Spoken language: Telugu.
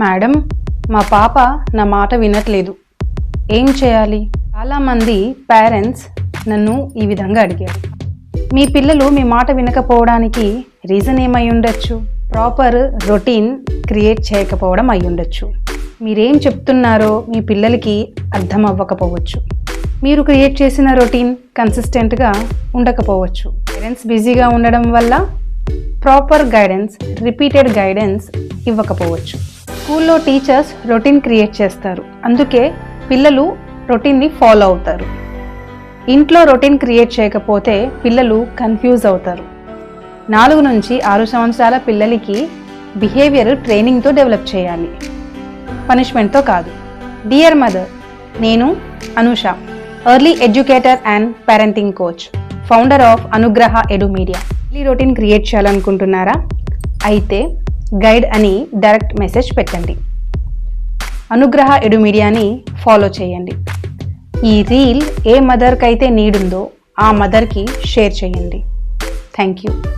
మేడం, మా పాప నా మాట వినట్లేదు, ఏం చేయాలి? చాలామంది పేరెంట్స్ నన్ను ఈ విధంగా అడిగారు. మీ పిల్లలు మీ మాట వినకపోవడానికి రీజన్ ఏమై ఉండొచ్చు? ప్రాపర్ రొటీన్ క్రియేట్ చేయకపోవడం అయి ఉండొచ్చు. మీరేం చెప్తున్నారో మీ పిల్లలకి అర్థం అవ్వకపోవచ్చు. మీరు క్రియేట్ చేసిన రొటీన్ కన్సిస్టెంట్గా ఉండకపోవచ్చు. పేరెంట్స్ బిజీగా ఉండడం వల్ల ప్రాపర్ గైడెన్స్, రిపీటెడ్ గైడెన్స్ ఇవ్వకపోవచ్చు. స్కూల్లో టీచర్స్ రొటీన్ క్రియేట్ చేస్తారు, అందుకే పిల్లలు రొటీన్ని ఫాలో అవుతారు. ఇంట్లో రొటీన్ క్రియేట్ చేయకపోతే పిల్లలు కన్ఫ్యూజ్ అవుతారు. 4 నుంచి 6 సంవత్సరాల పిల్లలకి బిహేవియర్ ట్రైనింగ్తో డెవలప్ చేయాలి, పనిష్మెంట్తో కాదు. డియర్ మదర్, నేను Anusha, early educator and parenting coach, founder of అనుగ్రహ ఎడు మీడియా. డైలీ రొటీన్ క్రియేట్ చేయాలనుకుంటున్నారా? అయితే గైడ్ అని డైరెక్ట్ మెసేజ్ పెట్టండి. అనుగ్రహ ఎడు మీడియాని ఫాలో చేయండి. ఈ రీల్ ఏ మదర్కైతే నీడ్ ఉందో ఆ మదర్కి షేర్ చేయండి. Thank you.